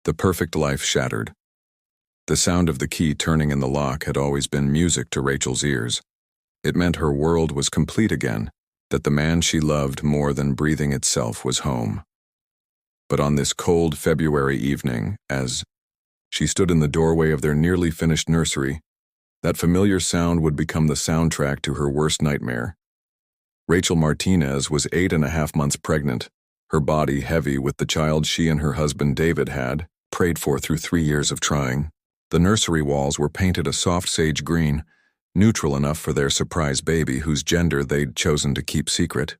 The perfect life shattered. The sound of the key turning in the lock had always been music to Rachel's ears. It meant her world was complete again, that the man she loved more than breathing itself was home. But on this cold February evening, as she stood in the doorway of their nearly finished nursery, that familiar sound would become the soundtrack to her worst nightmare. Rachel Martinez was 8.5 months pregnant, her body heavy with the child she and her husband David had prayed for through 3 years of trying. The nursery walls were painted a soft sage green, neutral enough for their surprise baby whose gender they'd chosen to keep secret.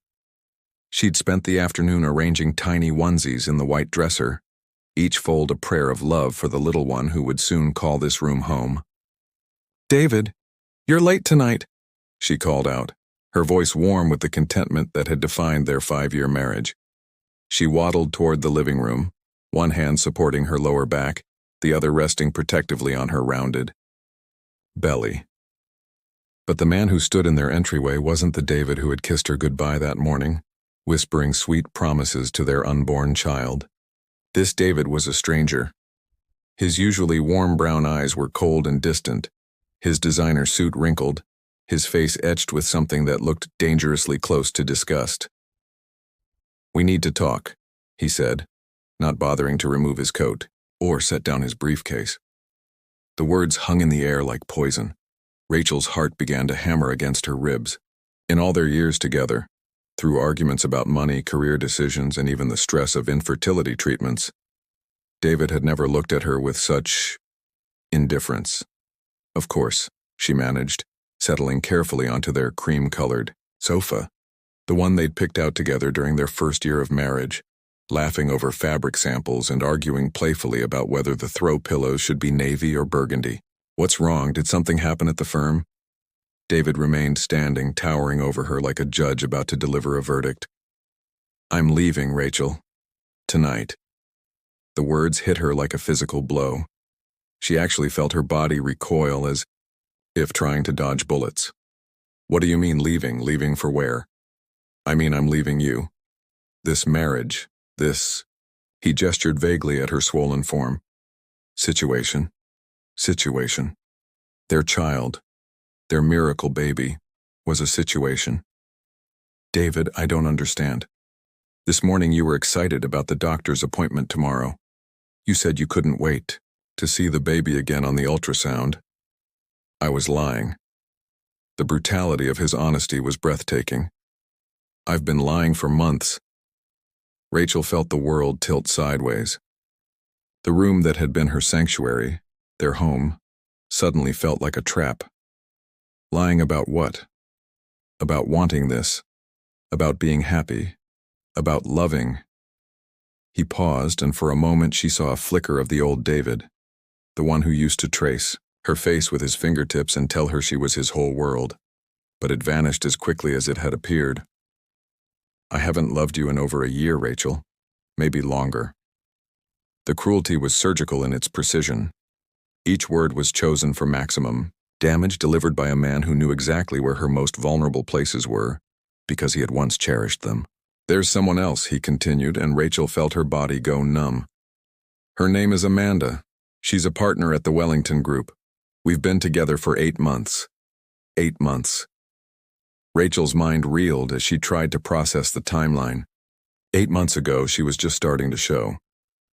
She'd spent the afternoon arranging tiny onesies in the white dresser, each fold a prayer of love for the little one who would soon call this room home. "David, you're late tonight," she called out, her voice warm with the contentment that had defined their 5-year marriage. She waddled toward the living room, one hand supporting her lower back, the other resting protectively on her rounded belly. But the man who stood in their entryway wasn't the David who had kissed her goodbye that morning, whispering sweet promises to their unborn child. This David was a stranger. His usually warm brown eyes were cold and distant, his designer suit wrinkled, his face etched with something that looked dangerously close to disgust. "We need to talk," he said, not bothering to remove his coat or set down his briefcase. The words hung in the air like poison. Rachel's heart began to hammer against her ribs. In all their years together, through arguments about money, career decisions, and even the stress of infertility treatments, David had never looked at her with such indifference. Of course, she managed, settling carefully onto their cream-colored sofa, the one they'd picked out together during their first year of marriage, laughing over fabric samples and arguing playfully about whether the throw pillows should be navy or burgundy. "What's wrong? Did something happen at the firm?" David remained standing, towering over her like a judge about to deliver a verdict. "I'm leaving, Rachel. Tonight." The words hit her like a physical blow. She actually felt her body recoil as if trying to dodge bullets. "What do you mean leaving? Leaving for where?" "I mean I'm leaving you. This marriage, this..." He gestured vaguely at her swollen form. Situation. Their child, their miracle baby, was a situation. "David, I don't understand. This morning you were excited about the doctor's appointment tomorrow. You said you couldn't wait to see the baby again on the ultrasound." I was lying. The brutality of his honesty was breathtaking. "I've been lying for months." Rachel felt the world tilt sideways. The room that had been her sanctuary, their home, suddenly felt like a trap. Lying about what? About wanting this, about being happy, about loving. He paused, and for a moment she saw a flicker of the old David, the one who used to trace her face with his fingertips and tell her she was his whole world. But it vanished as quickly as it had appeared. "I haven't loved you in over a year, Rachel. Maybe longer." The cruelty was surgical in its precision. Each word was chosen for maximum damage, delivered by a man who knew exactly where her most vulnerable places were, because he had once cherished them. "There's someone else," he continued, and Rachel felt her body go numb. "Her name is Amanda. She's a partner at the Wellington Group. We've been together for 8 months. 8 months. Rachel's mind reeled as she tried to process the timeline. 8 months ago, she was just starting to show.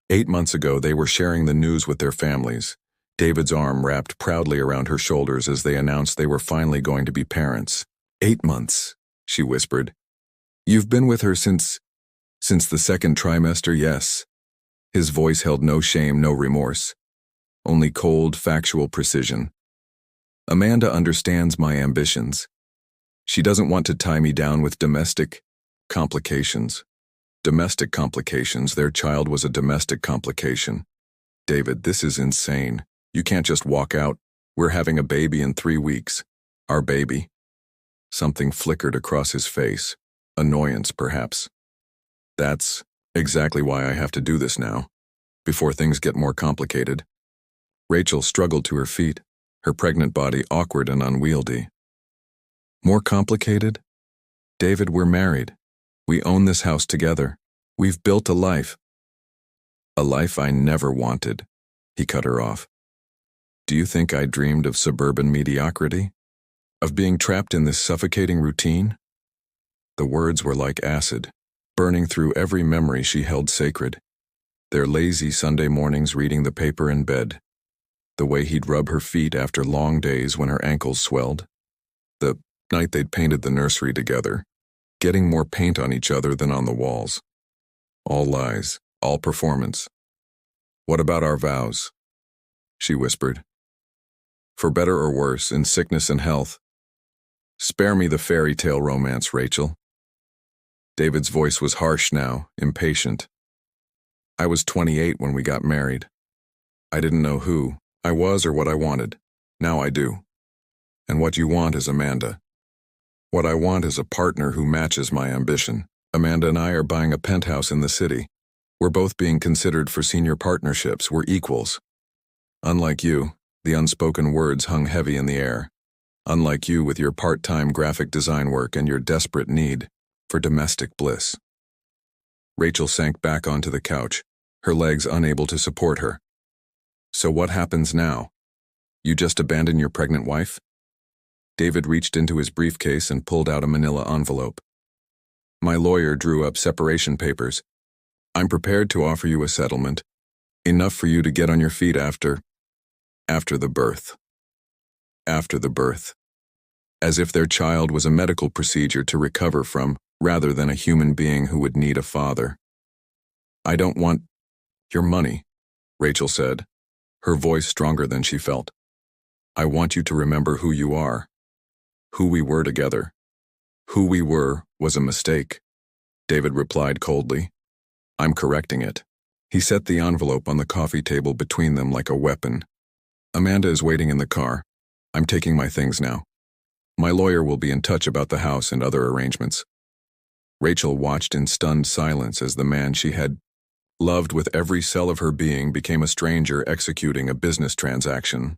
8 months ago, they were sharing the news with their families. David's arm wrapped proudly around her shoulders as they announced they were finally going to be parents. 8 months, she whispered. "You've been with her since the second trimester, yes." His voice held no shame, no remorse. Only cold, factual precision. "Amanda understands my ambitions. She doesn't want to tie me down with domestic complications." Domestic complications. Their child was a domestic complication. "David, this is insane. You can't just walk out. We're having a baby in 3 weeks. Our baby." Something flickered across his face. Annoyance, perhaps. "That's exactly why I have to do this now, before things get more complicated." Rachel struggled to her feet, her pregnant body awkward and unwieldy. "More complicated? David, we're married. We own this house together. We've built a life." A life I never wanted. He cut her off. Do you think I dreamed of suburban mediocrity? Of being trapped in this suffocating routine? The words were like acid, burning through every memory she held sacred. Their lazy Sunday mornings reading the paper in bed. The way he'd rub her feet after long days when her ankles swelled. The night they'd painted the nursery together, getting more paint on each other than on the walls. All lies, all performance. What about our vows? She whispered. For better or worse, in sickness and health. Spare me the fairy tale romance, Rachel. David's voice was harsh now, impatient. I was 28 when we got married. I didn't know who I was or what I wanted. Now I do. And what you want is Amanda. What I want is a partner who matches my ambition. Amanda and I are buying a penthouse in the city. We're both being considered for senior partnerships. We're equals. Unlike you, the unspoken words hung heavy in the air. Unlike you with your part-time graphic design work and your desperate need for domestic bliss. Rachel sank back onto the couch, her legs unable to support her. So what happens now? You just abandon your pregnant wife? David reached into his briefcase and pulled out a manila envelope. My lawyer drew up separation papers. I'm prepared to offer you a settlement, enough for you to get on your feet after the birth. After the birth. As if their child was a medical procedure to recover from, rather than a human being who would need a father. I don't want your money, Rachel said, her voice stronger than she felt. I want you to remember who you are, who we were together. Who we were was a mistake, David replied coldly. I'm correcting it. He set the envelope on the coffee table between them like a weapon. Amanda is waiting in the car. I'm taking my things now. My lawyer will be in touch about the house and other arrangements. Rachel watched in stunned silence as the man she had loved with every cell of her being became a stranger executing a business transaction.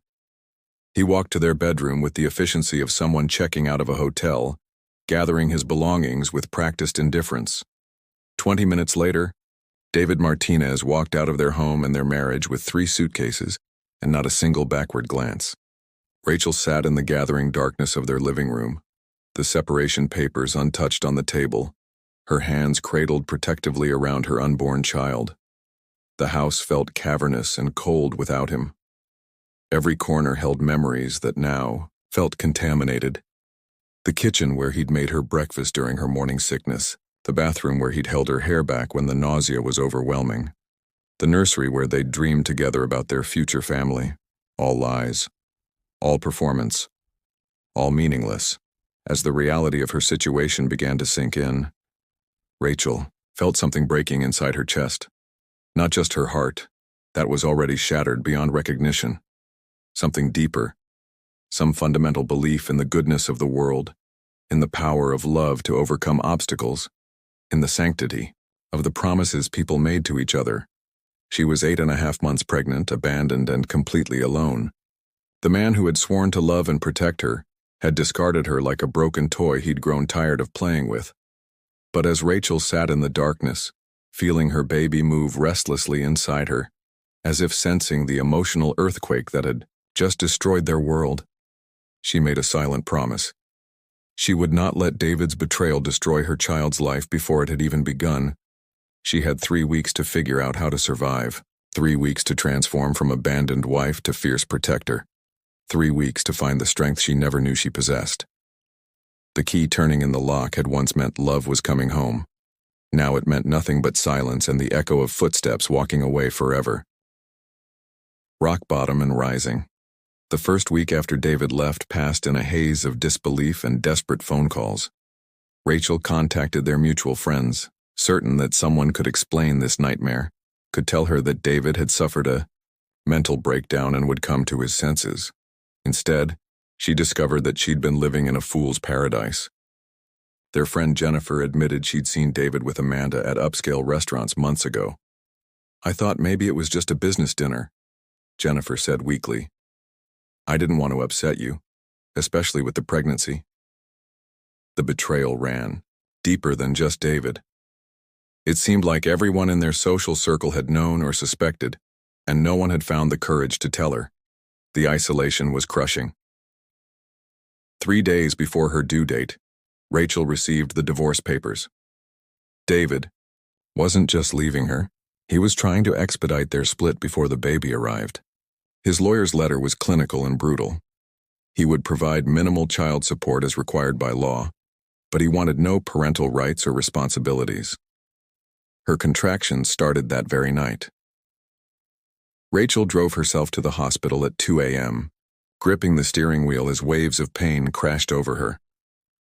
He walked to their bedroom with the efficiency of someone checking out of a hotel, gathering his belongings with practiced indifference. 20 minutes later, David Martinez walked out of their home and their marriage with 3 suitcases and not a single backward glance. Rachel sat in the gathering darkness of their living room, the separation papers untouched on the table, her hands cradled protectively around her unborn child. The house felt cavernous and cold without him. Every corner held memories that now felt contaminated. The kitchen where he'd made her breakfast during her morning sickness, the bathroom where he'd held her hair back when the nausea was overwhelming, the nursery where they'd dreamed together about their future family. All lies, all performance, all meaningless. As the reality of her situation began to sink in, Rachel felt something breaking inside her chest. Not just her heart, that was already shattered beyond recognition. Something deeper, some fundamental belief in the goodness of the world, in the power of love to overcome obstacles, in the sanctity of the promises people made to each other. She was 8.5 months pregnant, abandoned, and completely alone. The man who had sworn to love and protect her had discarded her like a broken toy he'd grown tired of playing with. But as Rachel sat in the darkness, feeling her baby move restlessly inside her, as if sensing the emotional earthquake that had just destroyed their world, she made a silent promise. She would not let David's betrayal destroy her child's life before it had even begun. She had 3 weeks to figure out how to survive, 3 weeks to transform from abandoned wife to fierce protector, 3 weeks to find the strength she never knew she possessed. The key turning in the lock had once meant love was coming home. Now it meant nothing but silence and the echo of footsteps walking away forever. Rock bottom and rising. The first week after David left passed in a haze of disbelief and desperate phone calls. Rachel contacted their mutual friends, certain that someone could explain this nightmare, could tell her that David had suffered a mental breakdown and would come to his senses. Instead, she discovered that she'd been living in a fool's paradise. Their friend Jennifer admitted she'd seen David with Amanda at upscale restaurants months ago. I thought maybe it was just a business dinner, Jennifer said weakly. I didn't want to upset you, especially with the pregnancy. The betrayal ran deeper than just David. It seemed like everyone in their social circle had known or suspected, and no one had found the courage to tell her. The isolation was crushing. 3 days before her due date, Rachel received the divorce papers. David wasn't just leaving her, he was trying to expedite their split before the baby arrived. His lawyer's letter was clinical and brutal. He would provide minimal child support as required by law, but he wanted no parental rights or responsibilities. Her contractions started that very night. Rachel drove herself to the hospital at 2 a.m., gripping the steering wheel as waves of pain crashed over her.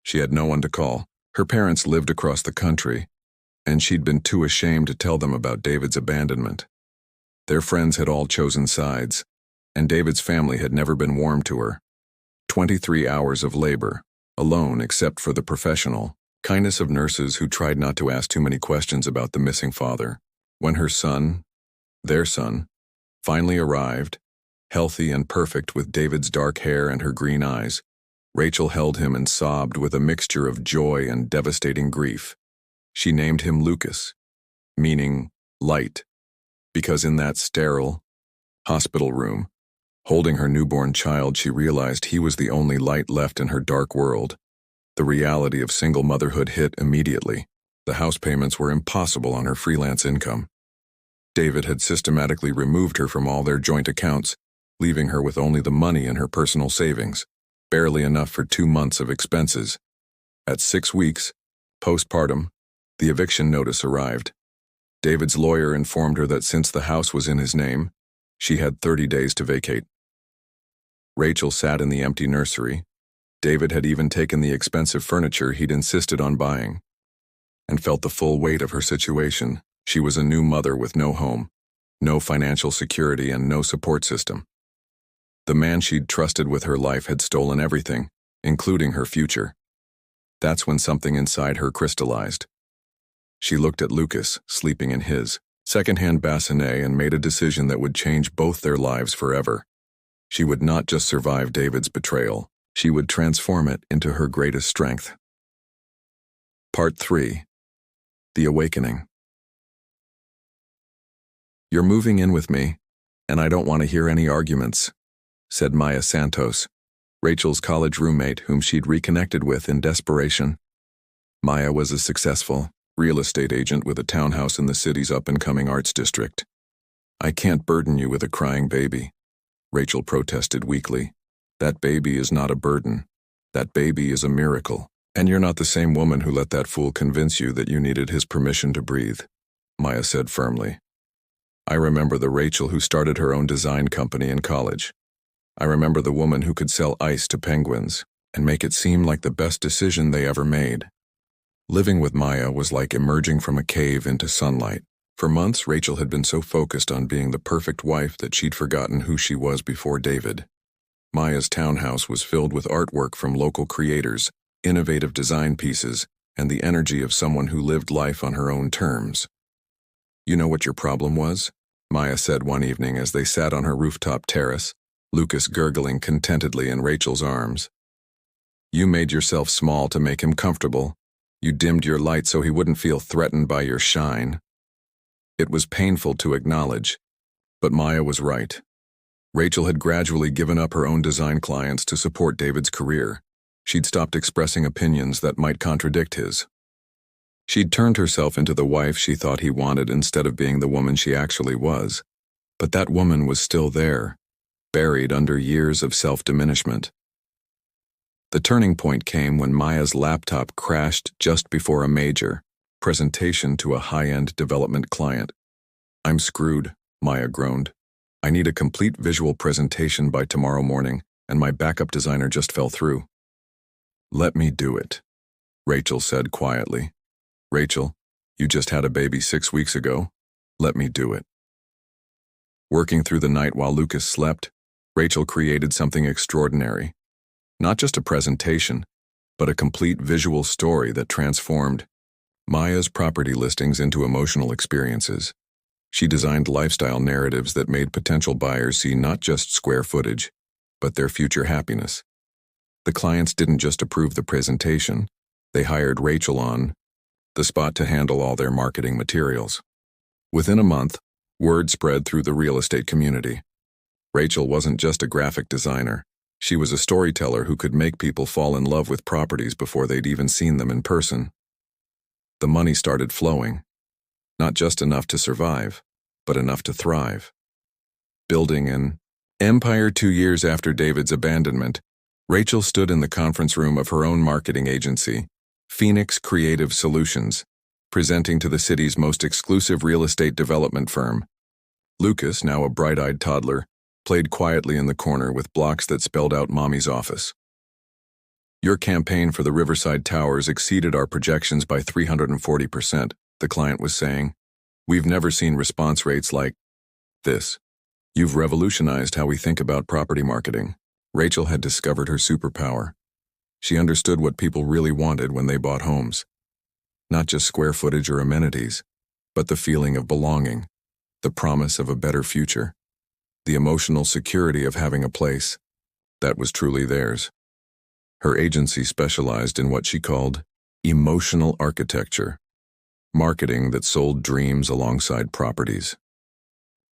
She had no one to call. Her parents lived across the country, and she'd been too ashamed to tell them about David's abandonment. Their friends had all chosen sides, and David's family had never been warm to her. 23 hours of labor, alone except for the professional kindness of nurses who tried not to ask too many questions about the missing father. When her son, their son, finally arrived, healthy and perfect with David's dark hair and her green eyes, Rachel held him and sobbed with a mixture of joy and devastating grief. She named him Lucas, meaning light, because in that sterile hospital room, holding her newborn child, she realized he was the only light left in her dark world. The reality of single motherhood hit immediately. The house payments were impossible on her freelance income. David had systematically removed her from all their joint accounts, leaving her with only the money in her personal savings, barely enough for 2 months of expenses. At 6 weeks, postpartum, the eviction notice arrived. David's lawyer informed her that since the house was in his name, she had 30 days to vacate. Rachel sat in the empty nursery. David had even taken the expensive furniture he'd insisted on buying, and felt the full weight of her situation. She was a new mother with no home, no financial security, and no support system. The man she'd trusted with her life had stolen everything, including her future. That's when something inside her crystallized. She looked at Lucas, sleeping in his second-hand bassinet, and made a decision that would change both their lives forever. She would not just survive David's betrayal, she would transform it into her greatest strength. Part 3. The Awakening. "You're moving in with me, and I don't want to hear any arguments," said Maya Santos, Rachel's college roommate whom she'd reconnected with in desperation. Maya was a successful real estate agent with a townhouse in the city's up-and-coming arts district. "I can't burden you with a crying baby," Rachel protested weakly. "That baby is not a burden. That baby is a miracle. And you're not the same woman who let that fool convince you that you needed his permission to breathe," Maya said firmly. "I remember the Rachel who started her own design company in college. I remember the woman who could sell ice to penguins and make it seem like the best decision they ever made." Living with Maya was like emerging from a cave into sunlight. For months, Rachel had been so focused on being the perfect wife that she'd forgotten who she was before David. Maya's townhouse was filled with artwork from local creators, innovative design pieces, and the energy of someone who lived life on her own terms. "You know what your problem was?" Maya said one evening as they sat on her rooftop terrace, Lucas gurgling contentedly in Rachel's arms. "You made yourself small to make him comfortable. You dimmed your light so he wouldn't feel threatened by your shine." It was painful to acknowledge, but Maya was right. Rachel had gradually given up her own design clients to support David's career. She'd stopped expressing opinions that might contradict his. She'd turned herself into the wife she thought he wanted instead of being the woman she actually was. But that woman was still there, buried under years of self-diminishment. The turning point came when Maya's laptop crashed just before a major presentation to a high-end development client. "I'm screwed," Maya groaned. "I need a complete visual presentation by tomorrow morning, and my backup designer just fell through." "Let me do it," Rachel said quietly. "Rachel, you just had a baby 6 weeks ago. Let me do it." Working through the night while Lucas slept, Rachel created something extraordinary. Not just a presentation, but a complete visual story that transformed Maya's property listings into emotional experiences. She designed lifestyle narratives that made potential buyers see not just square footage, but their future happiness. The clients didn't just approve the presentation, they hired Rachel on the spot to handle all their marketing materials. Within a month, word spread through the real estate community. Rachel wasn't just a graphic designer. She was a storyteller who could make people fall in love with properties before they'd even seen them in person. The money started flowing. Not just enough to survive, but enough to thrive. Building an empire 2 years after David's abandonment, Rachel stood in the conference room of her own marketing agency, Phoenix Creative Solutions, presenting to the city's most exclusive real estate development firm. Lucas, now a bright-eyed toddler, played quietly in the corner with blocks that spelled out Mommy's office. "Your campaign for the Riverside Towers exceeded our projections by 340%, the client was saying. "We've never seen response rates like this. You've revolutionized how we think about property marketing." Rachel had discovered her superpower. She understood what people really wanted when they bought homes. Not just square footage or amenities, but the feeling of belonging, the promise of a better future, the emotional security of having a place that was truly theirs. Her agency specialized in what she called emotional architecture, marketing that sold dreams alongside properties.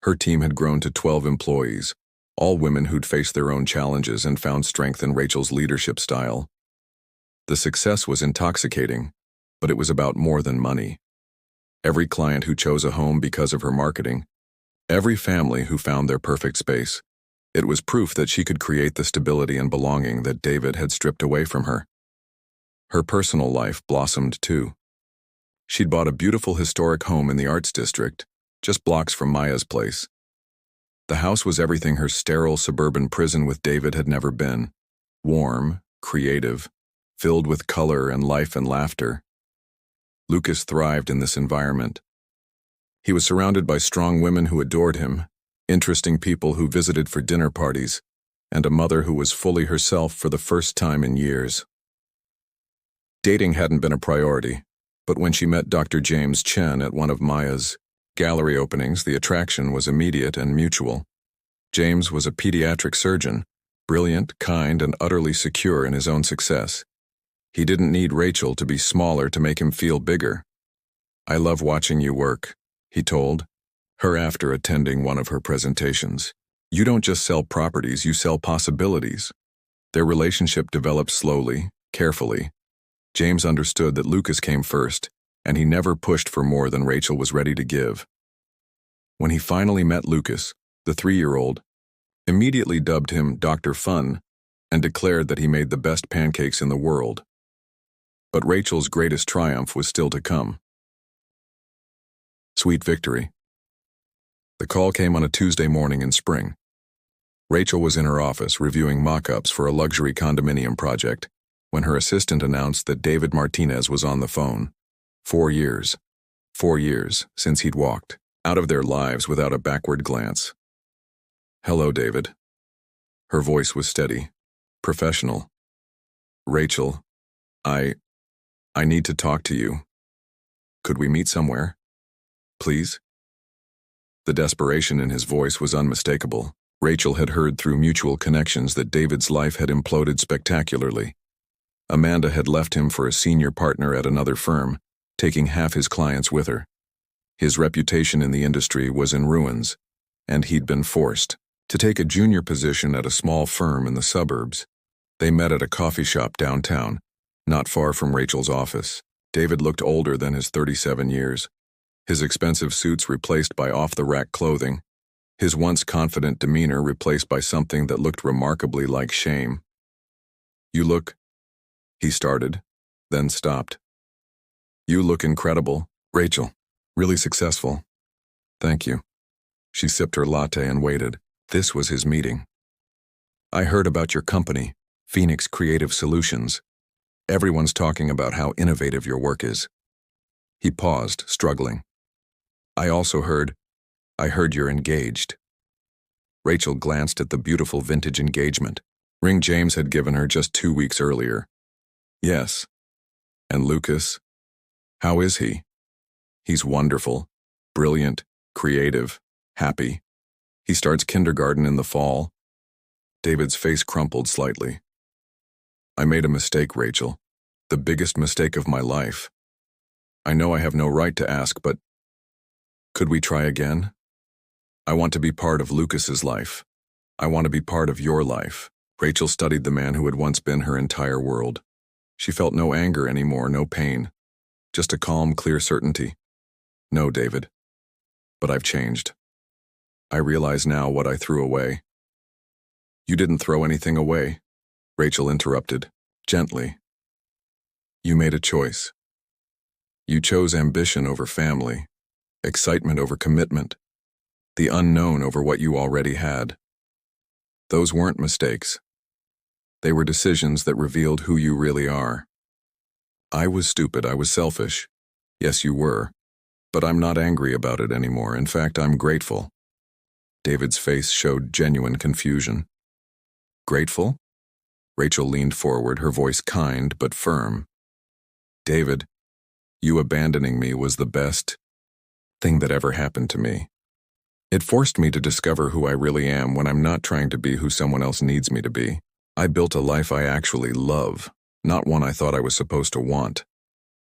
Her team had grown to 12 employees, all women who'd faced their own challenges and found strength in Rachel's leadership style. The success was intoxicating, but it was about more than money. Every client who chose a home because of her marketing, every family who found their perfect space, it was proof that she could create the stability and belonging that David had stripped away from her. Her personal life blossomed too. She'd bought a beautiful historic home in the Arts District, just blocks from Maya's place. The house was everything her sterile suburban prison with David had never been. Warm, creative, filled with color and life and laughter. Lucas thrived in this environment. He was surrounded by strong women who adored him, interesting people who visited for dinner parties, and a mother who was fully herself for the first time in years. Dating hadn't been a priority, but when she met Dr. James Chen at one of Maya's gallery openings, the attraction was immediate and mutual. James was a pediatric surgeon, brilliant, kind, and utterly secure in his own success. He didn't need Rachel to be smaller to make him feel bigger. "I love watching you work," he told her after attending one of her presentations. "You don't just sell properties, you sell possibilities." Their relationship developed slowly, carefully. James understood that Lucas came first, and he never pushed for more than Rachel was ready to give. When he finally met Lucas, the 3-year-old, immediately dubbed him Dr. Fun and declared that he made the best pancakes in the world. But Rachel's greatest triumph was still to come. Sweet victory. The call came on a Tuesday morning in spring. Rachel was in her office reviewing mock-ups for a luxury condominium project when her assistant announced that David Martinez was on the phone. 4 years. 4 years since he'd walked out of their lives without a backward glance. "Hello, David." Her voice was steady, professional. "Rachel, I need to talk to you. Could we meet somewhere? Please?" The desperation in his voice was unmistakable. Rachel had heard through mutual connections that David's life had imploded spectacularly. Amanda had left him for a senior partner at another firm, taking half his clients with her. His reputation in the industry was in ruins, and he'd been forced to take a junior position at a small firm in the suburbs. They met at a coffee shop downtown, not far from Rachel's office. David looked older than his 37 years, his expensive suits replaced by off-the-rack clothing, his once confident demeanor replaced by something that looked remarkably like shame. "You look," he started, then stopped. "You look incredible, Rachel. Really successful." "Thank you." She sipped her latte and waited. This was his meeting. "I heard about your company, Phoenix Creative Solutions. Everyone's talking about how innovative your work is." He paused, struggling. I heard you're engaged." Rachel glanced at the beautiful vintage engagement ring James had given her just 2 weeks earlier. "Yes. And Lucas? How is he?" "He's wonderful, brilliant, creative, happy. He starts kindergarten in the fall." David's face crumpled slightly. "I made a mistake, Rachel. The biggest mistake of my life. I know I have no right to ask, but could we try again? I want to be part of Lucas's life. I want to be part of your life. Rachel studied the man who had once been her entire world. She felt no anger anymore, no pain. Just a calm, clear certainty. No, David. But I've changed. I realize now what I threw away. You didn't throw anything away, Rachel interrupted, gently. You made a choice. You chose ambition over family, excitement over commitment, the unknown over what you already had. Those weren't mistakes. They were decisions that revealed who you really are. I was stupid, I was selfish. Yes, you were. But I'm not angry about it anymore. In fact, I'm grateful. David's face showed genuine confusion. Grateful? Rachel leaned forward, her voice kind but firm. David, you abandoning me was the best thing that ever happened to me. It forced me to discover who I really am when I'm not trying to be who someone else needs me to be. I built a life I actually love, not one I thought I was supposed to want.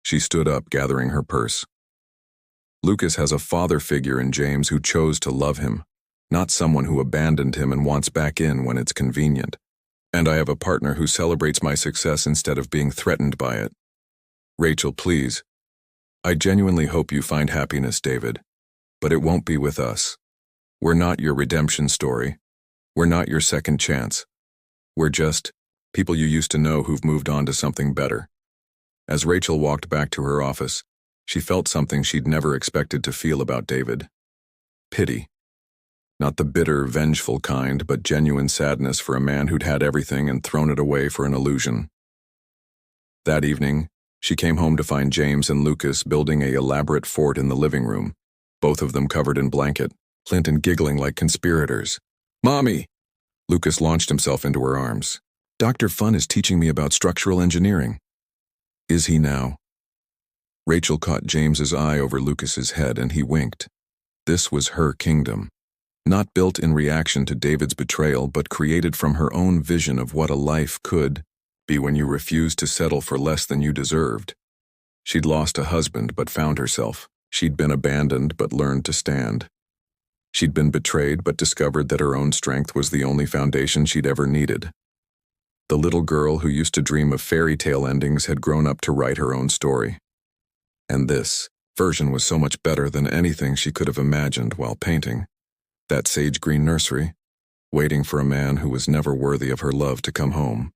She stood up, gathering her purse. Lucas has a father figure in James who chose to love him, not someone who abandoned him and wants back in when it's convenient. And I have a partner who celebrates my success instead of being threatened by it. Rachel, please. I genuinely hope you find happiness, David. But it won't be with us. We're not your redemption story. We're not your second chance. We're just people you used to know who've moved on to something better. As Rachel walked back to her office, she felt something she'd never expected to feel about David. Pity. Not the bitter, vengeful kind, but genuine sadness for a man who'd had everything and thrown it away for an illusion. That evening, she came home to find James and Lucas building an elaborate fort in the living room, both of them covered in blanket, Clinton giggling like conspirators. Mommy! Lucas launched himself into her arms. Dr. Fun is teaching me about structural engineering. Is he now? Rachel caught James's eye over Lucas's head and he winked. This was her kingdom. Not built in reaction to David's betrayal, but created from her own vision of what a life could be when you refused to settle for less than you deserved. She'd lost a husband but found herself. She'd been abandoned but learned to stand. She'd been betrayed but discovered that her own strength was the only foundation she'd ever needed. The little girl who used to dream of fairy tale endings had grown up to write her own story. And this version was so much better than anything she could have imagined while painting. That sage green nursery, waiting for a man who was never worthy of her love to come home.